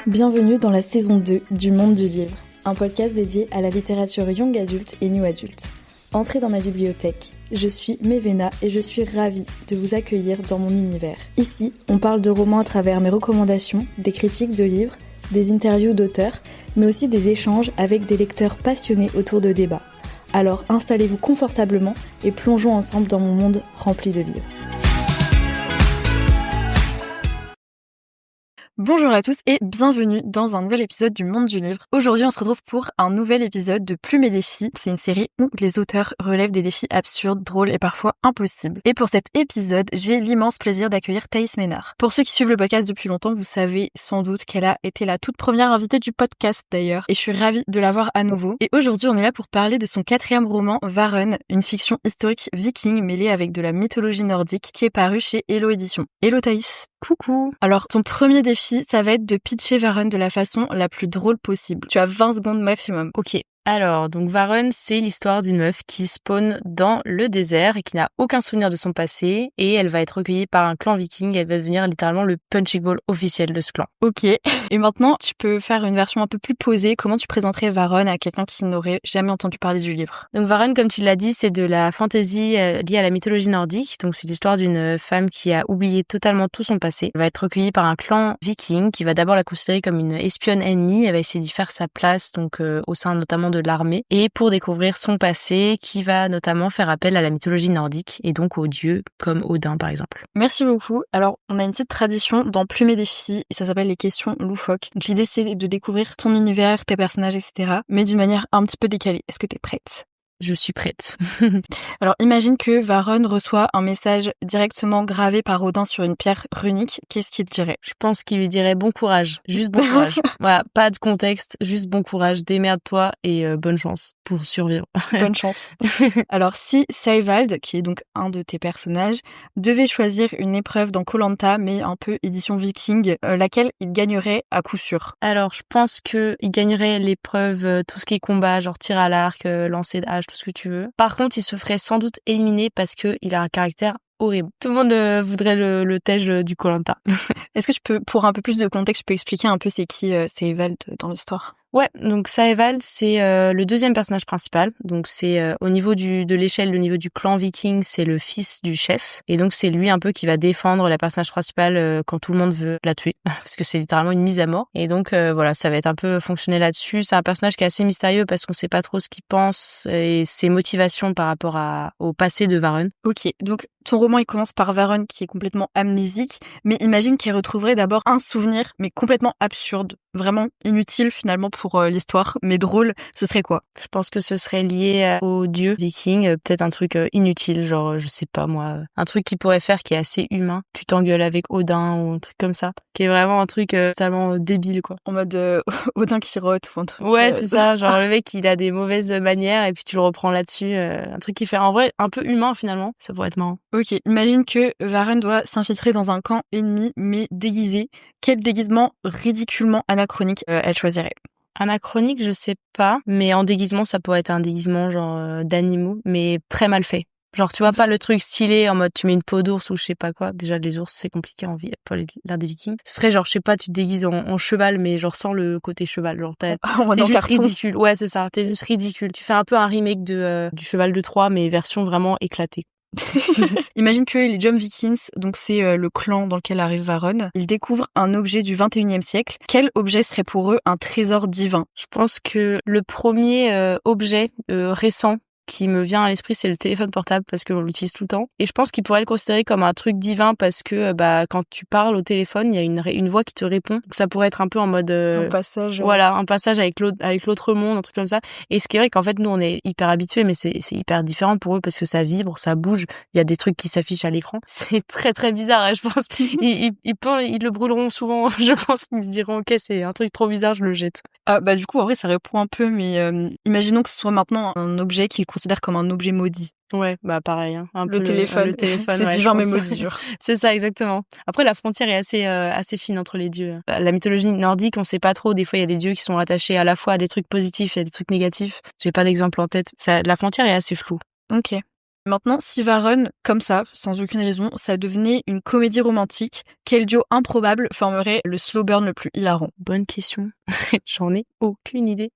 Bienvenue dans la saison 2 du Monde du Livre, un podcast dédié à la littérature young adulte et new adulte. Entrez dans ma bibliothèque, je suis Mévéna et je suis ravie de vous accueillir dans mon univers. Ici, on parle de romans à travers mes recommandations, des critiques de livres, des interviews d'auteurs, mais aussi des échanges avec des lecteurs passionnés autour de débats. Alors installez-vous confortablement et plongeons ensemble dans mon monde rempli de livres. Bonjour à tous et bienvenue dans un nouvel épisode du Monde du Livre. Aujourd'hui, on se retrouve pour un nouvel épisode de Plume et Défis. C'est une série où les auteurs relèvent des défis absurdes, drôles et parfois impossibles. Et pour cet épisode, j'ai l'immense plaisir d'accueillir Thaïs Ménard. Pour ceux qui suivent le podcast depuis longtemps, vous savez sans doute qu'elle a été la toute première invitée du podcast d'ailleurs. Et je suis ravie de la voir à nouveau. Et aujourd'hui, on est là pour parler de son 4e roman, Varen, une fiction historique viking mêlée avec de la mythologie nordique qui est paru chez Hello Éditions. Hello Thaïs. Coucou. Alors, ton premier défi, ça va être de pitcher Varen de la façon la plus drôle possible. Tu as 20 secondes maximum. Ok. Alors, donc Varen, c'est l'histoire d'une meuf qui spawn dans le désert et qui n'a aucun souvenir de son passé et elle va être recueillie par un clan viking. Elle va devenir littéralement le punching ball officiel de ce clan. Ok. Et maintenant, tu peux faire une version un peu plus posée. Comment tu présenterais Varen à quelqu'un qui n'aurait jamais entendu parler du livre? Donc Varen, comme tu l'as dit, c'est de la fantasy liée à la mythologie nordique. Donc c'est l'histoire d'une femme qui a oublié totalement tout son passé. Elle va être recueillie par un clan viking qui va d'abord la considérer comme une espionne ennemie. Elle va essayer d'y faire sa place, donc au sein notamment de l'armée, et pour découvrir son passé qui va notamment faire appel à la mythologie nordique et donc aux dieux comme Odin par exemple. Merci beaucoup. Alors, on a une petite tradition dans Plume et Défis et ça s'appelle les questions loufoques. Donc, l'idée c'est de découvrir ton univers, tes personnages, etc. mais d'une manière un petit peu décalée. Est-ce que t'es prête? Je suis prête. Alors, imagine que Varen reçoit un message directement gravé par Odin sur une pierre runique. Qu'est-ce qu'il te dirait? Je pense qu'il lui dirait bon courage. Juste bon courage. Voilà, pas de contexte, juste bon courage, démerde-toi et bonne chance pour survivre. Bonne chance. Alors, si Sævald, qui est donc un de tes personnages, devait choisir une épreuve dans Koh-Lanta, mais un peu édition viking, laquelle il gagnerait à coup sûr? Alors, je pense que il gagnerait l'épreuve, tout ce qui est combat, genre tir à l'arc, lancer de hache, tout ce que tu veux. Par contre, il se ferait sans doute éliminer parce que il a un caractère horrible. Tout le monde voudrait le tège du Koh-Lanta. Est-ce que tu peux, pour un peu plus de contexte, tu peux expliquer un peu c'est qui Sævald dans l'histoire? Ouais, donc Sævald, c'est le 2e personnage principal. Donc c'est au niveau de l'échelle, au niveau du clan viking, c'est le fils du chef. Et donc c'est lui un peu qui va défendre la personnage principale quand tout le monde veut la tuer. Parce que c'est littéralement une mise à mort. Et donc voilà, ça va être un peu fonctionner là-dessus. C'est un personnage qui est assez mystérieux parce qu'on sait pas trop ce qu'il pense et ses motivations par rapport au passé de Varen. Ok, donc ton roman il commence par Varen qui est complètement amnésique, mais imagine qu'il retrouverait d'abord un souvenir, mais complètement absurde, vraiment inutile finalement pour l'histoire, mais drôle. Ce serait quoi? Je pense que ce serait lié aux dieux vikings, peut-être un truc inutile, genre je sais pas moi, un truc qu'il pourrait faire qui est assez humain. Tu t'engueules avec Odin ou un truc comme ça, qui est vraiment un truc totalement débile quoi. En mode Odin qui rote ou un truc. Ouais, c'est ça, genre le mec il a des mauvaises manières et puis tu le reprends là-dessus, un truc qui fait en vrai un peu humain finalement, ça pourrait être marrant. Ok, imagine que Varen doit s'infiltrer dans un camp ennemi mais déguisé. Quel déguisement ridiculement anachronique elle choisirait? Anachronique, je sais pas, mais en déguisement, ça pourrait être un déguisement genre d'animaux, mais très mal fait. Genre, tu vois pas le truc stylé en mode tu mets une peau d'ours ou je sais pas quoi. Déjà, les ours, c'est compliqué en vie pour l'un des vikings. Ce serait genre, je sais pas, tu te déguises en cheval, mais genre sans le côté cheval. Genre, t'es juste ridicule. Ouais, c'est ça, t'es juste ridicule. Tu fais un peu un remake du cheval de Troie, mais version vraiment éclatée. Imagine que les Jom Vikings, donc c'est le clan dans lequel arrive Varen, ils découvrent un objet du 21e siècle. Quel objet serait pour eux un trésor divin? Je pense que le premier objet récent qui me vient à l'esprit, c'est le téléphone portable parce qu'on l'utilise tout le temps. Et je pense qu'il pourrait le considérer comme un truc divin parce que quand tu parles au téléphone, il y a une voix qui te répond. Donc ça pourrait être un peu en mode un passage. Voilà, un passage avec l'autre monde, un truc comme ça. Et ce qui est vrai qu'en fait nous on est hyper habitués, mais c'est hyper différent pour eux parce que ça vibre, ça bouge. Il y a des trucs qui s'affichent à l'écran. C'est très très bizarre. Hein, je pense ils le brûleront souvent. Je pense qu'ils se diront ok c'est un truc trop bizarre, je le jette. Ah bah du coup en vrai ça répond un peu, mais imaginons que ce soit maintenant un objet qu'ils considèrent comme un objet maudit. Ouais, bah pareil, hein. Le téléphone, c'est ouais, divin mais maudit, genre. C'est ça, exactement. Après, la frontière est assez fine entre les dieux. La mythologie nordique, on sait pas trop. Des fois, il y a des dieux qui sont rattachés à la fois à des trucs positifs et à des trucs négatifs. J'ai pas d'exemple en tête. La frontière est assez floue. Ok. Maintenant, si Varun, comme ça, sans aucune raison, ça devenait une comédie romantique, quel duo improbable formerait le slow burn le plus hilarant? Bonne question. J'en ai aucune idée.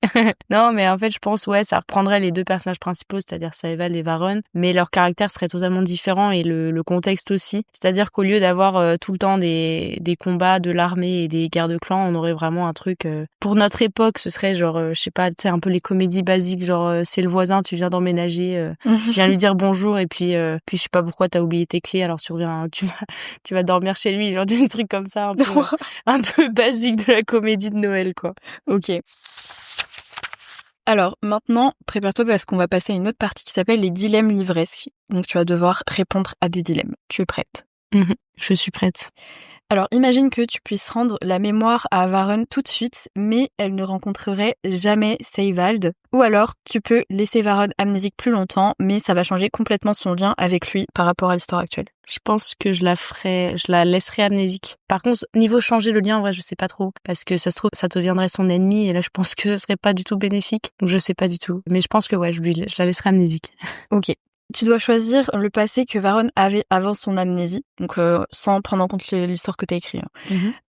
Non, mais en fait, je pense, ça reprendrait les deux personnages principaux, c'est-à-dire Saeval et Varun, mais leur caractère serait totalement différent et le contexte aussi. C'est-à-dire qu'au lieu d'avoir tout le temps des combats de l'armée et des guerres de clans, on aurait vraiment un truc... Pour notre époque, ce serait genre, je sais pas, tu sais, un peu les comédies basiques, genre, c'est le voisin, tu viens d'emménager, tu viens lui dire bonjour et puis je sais pas pourquoi t'as oublié tes clés, alors tu vas dormir chez lui, genre des trucs comme ça, un peu basique de la comédie de Noël, quoi. Ok. Alors maintenant, prépare-toi parce qu'on va passer à une autre partie qui s'appelle les dilemmes livresques. Donc tu vas devoir répondre à des dilemmes. Tu es prête? Je suis prête. Alors imagine que tu puisses rendre la mémoire à Varun tout de suite, mais elle ne rencontrerait jamais Seivald. Ou alors tu peux laisser Varun amnésique plus longtemps, mais ça va changer complètement son lien avec lui par rapport à l'histoire actuelle. Je pense que je la laisserai amnésique. Par contre, niveau changer le lien, en vrai, je sais pas trop. Parce que ça se trouve, ça deviendrait son ennemi, et là, je pense que ce serait pas du tout bénéfique. Donc je sais pas du tout. Mais je pense que je la laisserai amnésique. Ok. Tu dois choisir le passé que Varun avait avant son amnésie, donc sans prendre en compte l'histoire que t'as écrite.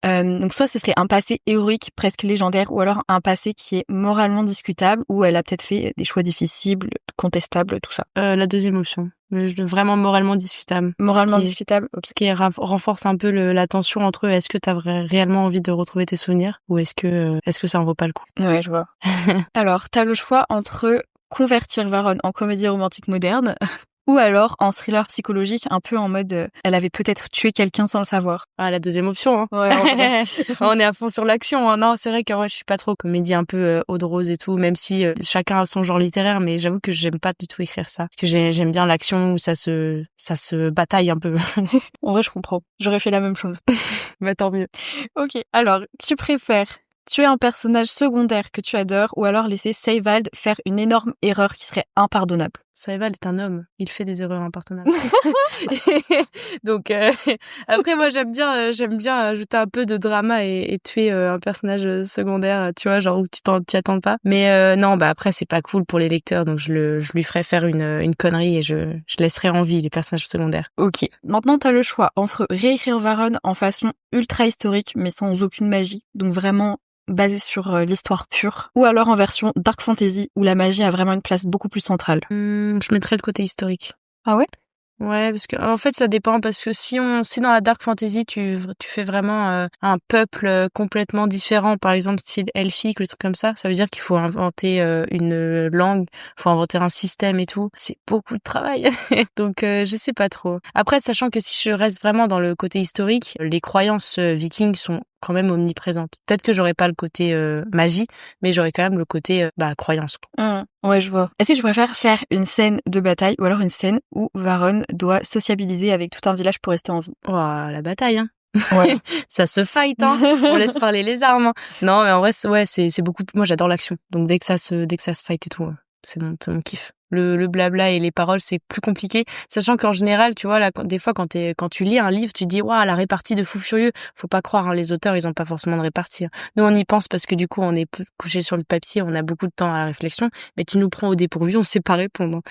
Donc soit ce serait un passé héroïque presque légendaire, ou alors un passé qui est moralement discutable, où elle a peut-être fait des choix difficiles, contestables, tout ça. La deuxième option. Vraiment moralement discutable. Moralement discutable, ok. Ce qui renforce un peu la tension entre eux. Est-ce que t'as réellement envie de retrouver tes souvenirs, ou est-ce que ça en vaut pas le coup? Ouais, je vois. Alors, t'as le choix entre convertir Varun en comédie romantique moderne ou alors en thriller psychologique un peu en mode elle avait peut-être tué quelqu'un sans le savoir. Ah, la deuxième option, hein. Ouais, en vrai. On est à fond sur l'action, hein. Non, c'est vrai qu'en vrai, je suis pas trop comédie un peu eau de rose et tout, même si chacun a son genre littéraire, mais j'avoue que j'aime pas du tout écrire ça. Parce que j'aime bien l'action où ça se bataille un peu. En vrai, je comprends. J'aurais fait la même chose. Bah, tant mieux. Ok. Alors, tu préfères tuer un personnage secondaire que tu adores ou alors laisser Seivald faire une énorme erreur qui serait impardonnable? Saeval est un homme, il fait des erreurs impardonnables. Donc après moi j'aime bien ajouter un peu de drama et tuer un personnage secondaire, tu vois, genre où t'y attends pas. Mais non, bah après c'est pas cool pour les lecteurs, donc je lui ferai faire une connerie et je laisserai en vie les personnages secondaires. Ok. Maintenant t'as le choix entre réécrire Varun en façon ultra historique mais sans aucune magie, donc vraiment basé sur l'histoire pure, ou alors en version dark fantasy où la magie a vraiment une place beaucoup plus centrale. Je mettrais le côté historique. Ah ouais? Ouais, parce que en fait ça dépend, parce que si dans la dark fantasy tu fais vraiment un peuple complètement différent, par exemple style elfique ou des trucs comme ça veut dire qu'il faut inventer une langue, faut inventer un système et tout. C'est beaucoup de travail. Donc je sais pas trop. Après, sachant que si je reste vraiment dans le côté historique, les croyances vikings sont quand même omniprésentes. Peut-être que j'aurais pas le côté magie, mais j'aurais quand même le côté croyance. Ouais, je vois. Est-ce que tu préfères faire une scène de bataille ou alors une scène où Varun doit sociabiliser avec tout un village pour rester en vie? Oh, la bataille, hein. Ouais. Ça se fight, hein. On laisse parler les armes, hein. Non, mais en vrai, c'est beaucoup. Moi, j'adore l'action. Donc dès que ça se fight et tout, c'est mon kiff. Le blabla et les paroles, c'est plus compliqué. Sachant qu'en général, tu vois, là, des fois, quand tu lis un livre, tu dis, waouh, la répartie de Fou Furieux. Faut pas croire, hein, les auteurs, ils ont pas forcément de répartie. Nous, on y pense parce que du coup, on est couché sur le papier, on a beaucoup de temps à la réflexion. Mais tu nous prends au dépourvu, on sait pas répondre.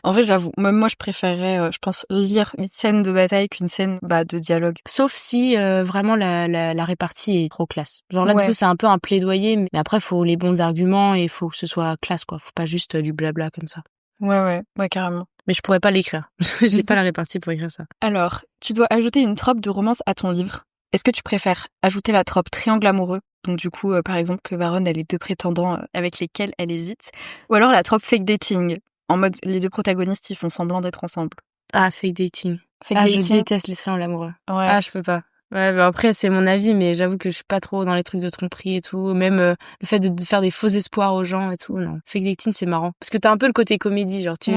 En vrai, j'avoue, même moi, je préférerais, je pense, lire une scène de bataille qu'une scène, de dialogue. Sauf si vraiment la répartie est trop classe. Genre là, Ouais. du coup, c'est un peu un plaidoyer, mais après, faut les bons arguments et faut que ce soit classe, quoi. Faut pas juste du blabla comme ça. Ouais, carrément. Mais je pourrais pas l'écrire. J'ai pas la répartie pour écrire ça. Alors, tu dois ajouter une trope de romance à ton livre. Est-ce que tu préfères ajouter la trope triangle amoureux? Donc du coup, par exemple, que Varun a les deux prétendants avec lesquels elle hésite. Ou alors la trope fake dating. En mode, les deux protagonistes, ils font semblant d'être ensemble. Ah, fake dating. Fake dating. Je déteste les triangles amoureux. Ouais. Ah, je peux pas. Ouais, bah après, c'est mon avis, mais j'avoue que je suis pas trop dans les trucs de tromperie et tout. Même le fait de faire des faux espoirs aux gens et tout, non. Fake dating, c'est marrant. Parce que t'as un peu le côté comédie, genre tu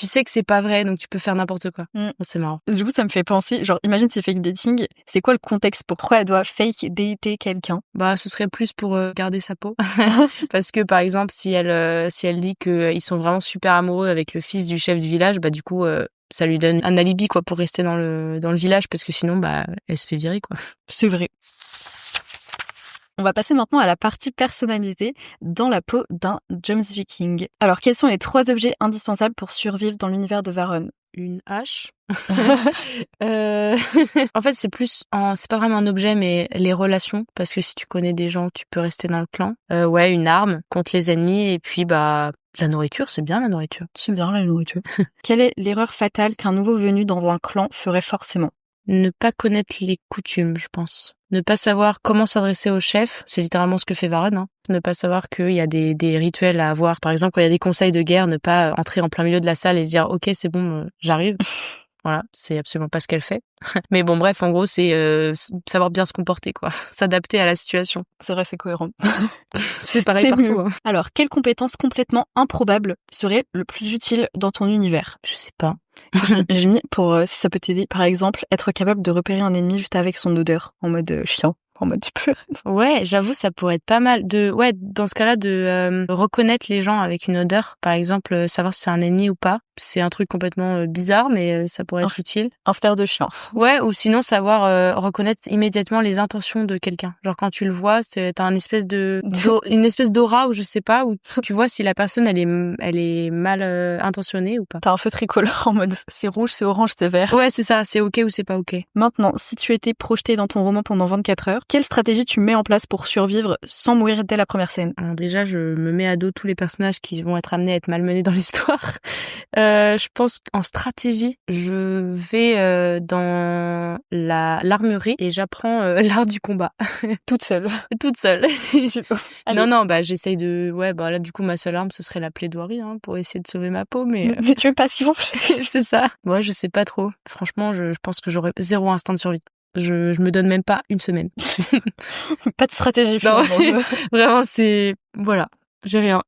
sais que c'est pas vrai, donc tu peux faire n'importe quoi. C'est marrant. Du coup, ça me fait penser, genre, imagine c'est fake dating, c'est quoi le contexte? Pourquoi elle doit fake dater quelqu'un? Bah, ce serait plus pour garder sa peau. Parce que, par exemple, si elle dit qu'ils sont vraiment super amoureux avec le fils du chef du village, bah du coup... ça lui donne un alibi, quoi, pour rester dans le village, parce que sinon, elle se fait virer, quoi. C'est vrai. On va passer maintenant à la partie personnalité dans la peau d'un Jomsviking. Alors, quels sont les 3 objets indispensables pour survivre dans l'univers de Varon? Une hache. En fait, c'est pas vraiment un objet, mais les relations, parce que si tu connais des gens, tu peux rester dans le clan. Ouais, une arme contre les ennemis, et puis la nourriture, c'est bien la nourriture. C'est bien la nourriture. Quelle est l'erreur fatale qu'un nouveau venu dans un clan ferait forcément? Ne pas connaître les coutumes, je pense. Ne pas savoir comment s'adresser au chef, c'est littéralement ce que fait Varon. Hein. Ne pas savoir qu'il y a des rituels à avoir. Par exemple, quand il y a des conseils de guerre, ne pas entrer en plein milieu de la salle et se dire « Ok, c'est bon, j'arrive ». Voilà, c'est absolument pas ce qu'elle fait. Mais bon, bref, en gros, c'est savoir bien se comporter, quoi. S'adapter à la situation. C'est vrai, c'est cohérent. C'est pareil partout. Hein. Alors, quelle compétence complètement improbable serait le plus utile dans ton univers? Je sais pas. J'ai mis pour, si ça peut t'aider, par exemple, être capable de repérer un ennemi juste avec son odeur, en mode chiant. En mode tu peux. Ouais, j'avoue, ça pourrait être pas mal dans ce cas-là, de reconnaître les gens avec une odeur. Par exemple, savoir si c'est un ennemi ou pas. C'est un truc complètement bizarre, mais ça pourrait être utile. Un flair de chien. Ouais, ou sinon savoir reconnaître immédiatement les intentions de quelqu'un. Genre quand tu le vois, t'as une espèce d'aura, ou je sais pas, où tu vois si la personne elle est mal intentionnée ou pas. T'as un feu tricolore en mode c'est rouge, c'est orange, c'est vert. Ouais, c'est ça, c'est ok ou c'est pas ok. Maintenant, si tu étais projeté dans ton roman pendant 24 heures, quelle stratégie tu mets en place pour survivre sans mourir dès la première scène? Alors déjà, je me mets à dos tous les personnages qui vont être amenés à être malmenés dans l'histoire. Je pense qu'en stratégie, je vais dans l'armurerie et j'apprends l'art du combat. Toute seule. Toute seule. Non, j'essaye de... Ouais, là, du coup, ma seule arme, ce serait la plaidoirie, hein, pour essayer de sauver ma peau, mais... Mais tu es pas si bon. C'est ça. Moi, je sais pas trop. Franchement, je pense que j'aurais 0 instinct de survie. Je me donne même pas une semaine. Pas de stratégie. Non, vraiment, c'est... Voilà, j'ai rien.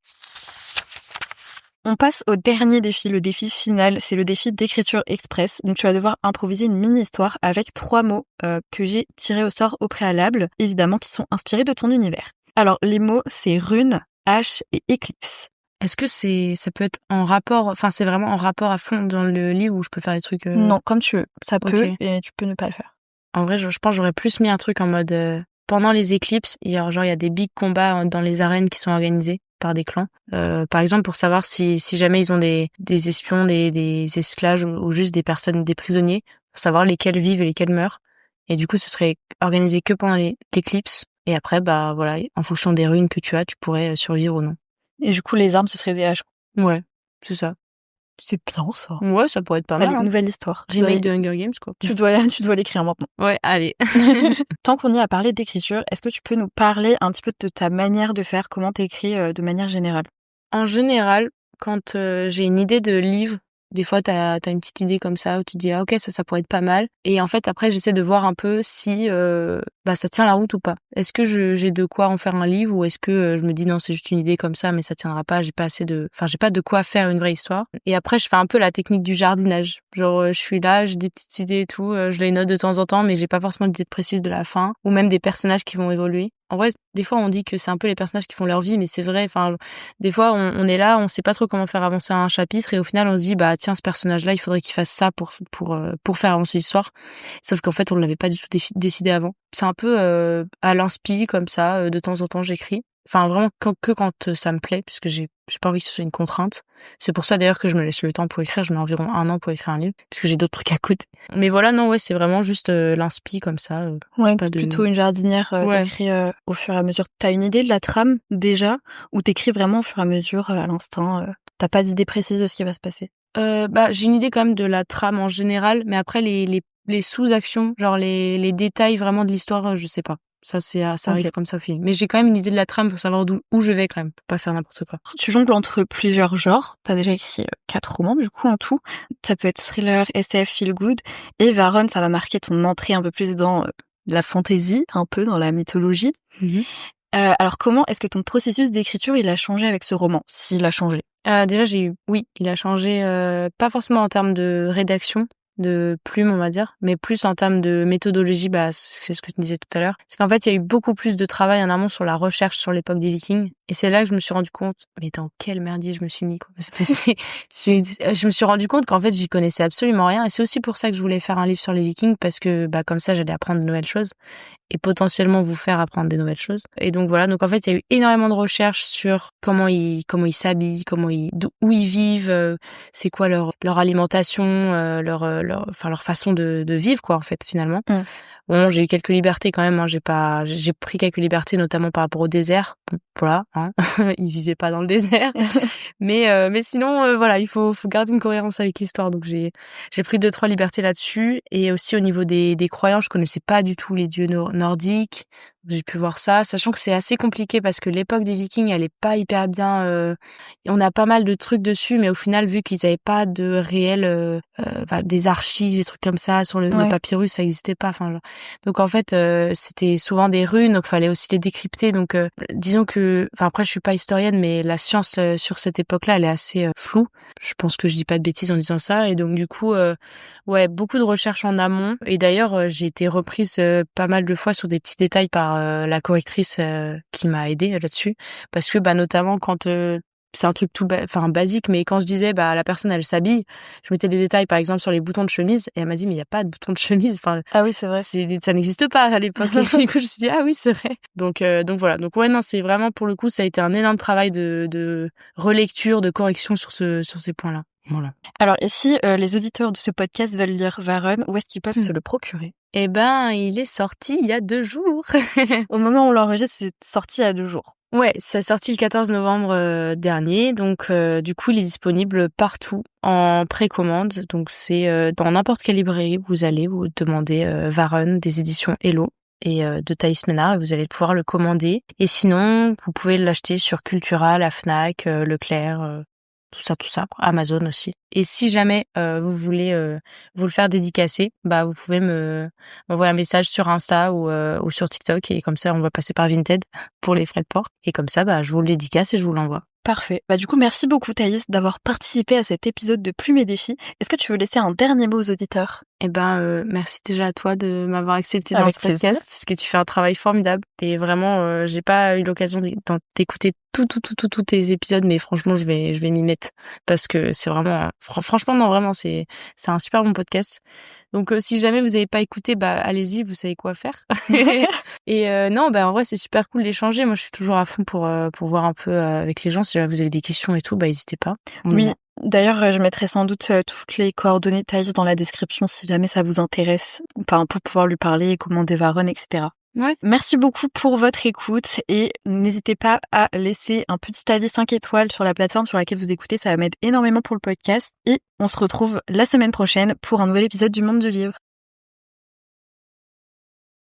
On passe au dernier défi, le défi final, c'est le défi d'écriture express. Donc tu vas devoir improviser une mini-histoire avec 3 mots que j'ai tirés au sort au préalable, évidemment qui sont inspirés de ton univers. Alors les mots, c'est rune, hache et éclipse. Est-ce que ça peut être en rapport, enfin c'est vraiment en rapport à fond dans le livre où je peux faire des trucs... Non, comme tu veux, ça peut Okay. et tu peux ne pas le faire. En vrai, je pense que j'aurais plus mis un truc en mode... pendant les éclipses, il y a des big combats dans les arènes qui sont organisés par des clans. Par exemple, pour savoir si jamais ils ont des espions, des esclaves ou juste des personnes, des prisonniers, pour savoir lesquels vivent et lesquels meurent. Et du coup, ce serait organisé que pendant l'éclipse. Et après, voilà, en fonction des runes que tu as, tu pourrais survivre ou non. Et du coup, les armes, ce seraient des haches. Ouais, c'est ça. C'est bien ça. Ouais, ça pourrait être pas mal. Allez, hein. Nouvelle histoire. Remake de Hunger Games, quoi. Tu dois l'écrire maintenant. Ouais, allez. Tant qu'on y a parlé d'écriture, est-ce que tu peux nous parler un petit peu de ta manière de faire, comment t'écris de manière générale? En général, quand j'ai une idée de livre, des fois t'as une petite idée comme ça où tu te dis ok, ça pourrait être pas mal. Et en fait après j'essaie de voir un peu si ça tient la route ou pas. Est-ce que j'ai de quoi en faire un livre, ou est-ce que je me dis non, c'est juste une idée comme ça mais ça tiendra pas, j'ai pas de quoi faire une vraie histoire. Et après je fais un peu la technique du jardinage. Genre je suis là, j'ai des petites idées et tout, je les note de temps en temps mais j'ai pas forcément d'idée précise de la fin, ou même des personnages qui vont évoluer. En vrai, des fois on dit que c'est un peu les personnages qui font leur vie, mais c'est vrai, enfin des fois on est là, on sait pas trop comment faire avancer un chapitre et au final on se dit tiens, ce personnage là il faudrait qu'il fasse ça pour faire avancer l'histoire. Sauf qu'en fait on l'avait pas du tout décidé avant. C'est un peu à l'inspi comme ça, de temps en temps j'écris. Enfin vraiment que quand ça me plaît, puisque j'ai pas envie que ce soit une contrainte. C'est pour ça d'ailleurs que je me laisse le temps pour écrire. Je mets environ 1 an pour écrire un livre, puisque j'ai d'autres trucs à côté. Mais voilà, non, ouais, c'est vraiment juste l'inspi comme ça. Ouais, plutôt une jardinière. T'écris au fur et à mesure. T'as une idée de la trame déjà, ou t'écris vraiment au fur et à mesure, à l'instinct. T'as pas d'idée précise de ce qui va se passer? J'ai une idée quand même de la trame en général, mais après les sous-actions, genre les détails vraiment de l'histoire, je sais pas. Ça arrive comme ça au feeling. Mais j'ai quand même une idée de la trame pour savoir où je vais quand même, pour pas faire n'importe quoi. Tu jongles entre plusieurs genres. T'as déjà écrit 4 romans du coup en tout. Ça peut être thriller, SF, feel good. Et Varon, ça va marquer ton entrée un peu plus dans la fantasy, un peu dans la mythologie. Mm-hmm. Alors comment est-ce que ton processus d'écriture il a changé avec ce roman, s'il a changé? Déjà il a changé, pas forcément en termes de rédaction, de plume on va dire, mais plus en termes de méthodologie. C'est ce que tu disais tout à l'heure, c'est qu'en fait il y a eu beaucoup plus de travail en amont sur la recherche sur l'époque des Vikings, et c'est là que je me suis rendu compte mais dans quel merdier je me suis mis quoi. Je me suis rendu compte qu'en fait j'y connaissais absolument rien, et c'est aussi pour ça que je voulais faire un livre sur les Vikings, parce que comme ça j'allais apprendre de nouvelles choses. et potentiellement vous faire apprendre des nouvelles choses. Et donc voilà, donc en fait, il y a eu énormément de recherches sur comment ils s'habillent, où ils vivent, c'est quoi leur alimentation, leur façon de vivre quoi en fait finalement. Bon, j'ai eu quelques libertés quand même, hein, j'ai pris quelques libertés notamment par rapport au désert. Bon, voilà, hein. Ils vivaient pas dans le désert. Mais sinon voilà, il faut garder une cohérence avec l'histoire. Donc j'ai pris 2-3 libertés là-dessus et aussi au niveau des croyances, je connaissais pas du tout les dieux nordiques. J'ai pu voir ça, sachant que c'est assez compliqué parce que l'époque des Vikings, elle est pas hyper bien on a pas mal de trucs dessus mais au final vu qu'ils avaient pas de réel des archives, des trucs comme ça sur le papyrus, ça existait pas donc en fait c'était souvent des runes, donc fallait aussi les décrypter. Donc disons que après je suis pas historienne mais la science sur cette époque-là, elle est assez floue. Je pense que je dis pas de bêtises en disant ça et donc du coup beaucoup de recherches en amont et d'ailleurs j'ai été reprise pas mal de fois sur des petits détails par la correctrice qui m'a aidée là-dessus parce que notamment quand c'est un truc tout basique mais quand je disais la personne elle s'habille, je mettais des détails par exemple sur les boutons de chemise et elle m'a dit mais il y a pas de boutons de chemise, ah oui c'est vrai, ça n'existe pas à l'époque. Et du coup je me suis dit ah oui c'est vrai. Donc voilà, donc ouais non c'est vraiment pour le coup ça a été un énorme travail de relecture, de correction sur ces points-là. Voilà. Alors et si les auditeurs de ce podcast veulent lire Varun, où est-ce qu'ils peuvent se le procurer? Eh ben il est sorti il y a 2 jours. Au moment où on l'enregistre, c'est sorti il y a 2 jours. Ouais, c'est sorti le 14 novembre dernier, donc du coup il est disponible partout en précommande, donc c'est dans n'importe quelle librairie vous allez vous demander Varun des éditions Hello et de Thaïs Ménard et vous allez pouvoir le commander. Et sinon vous pouvez l'acheter sur Cultura, la Fnac, Leclerc, tout ça quoi. Amazon aussi. Et si jamais vous voulez vous le faire dédicacer, vous pouvez m'envoyer un message sur Insta ou sur TikTok et comme ça on va passer par Vinted pour les frais de port et comme ça je vous le dédicace et je vous l'envoie. Parfait. Du coup, merci beaucoup Thaïs d'avoir participé à cet épisode de Plume et Défis. Est-ce que tu veux laisser un dernier mot aux auditeurs? Merci déjà à toi de m'avoir accepté dans ce podcast, parce que tu fais un travail formidable. Et vraiment, j'ai pas eu l'occasion d'écouter tous tes épisodes, mais franchement, je vais m'y mettre parce que c'est vraiment, franchement, non, vraiment, c'est un super bon podcast. Donc si jamais vous n'avez pas écouté, allez-y, vous savez quoi faire. Et non, en vrai c'est super cool d'échanger. Moi je suis toujours à fond pour voir un peu avec les gens. Si jamais vous avez des questions et tout, n'hésitez pas. Oui. D'ailleurs, je mettrai sans doute toutes les coordonnées de Thaïs dans la description si jamais ça vous intéresse, pour pouvoir lui parler, commander Varun, etc. Ouais. Merci beaucoup pour votre écoute et n'hésitez pas à laisser un petit avis 5 étoiles sur la plateforme sur laquelle vous écoutez, ça va m'aider énormément pour le podcast et on se retrouve la semaine prochaine pour un nouvel épisode du Monde du Livre.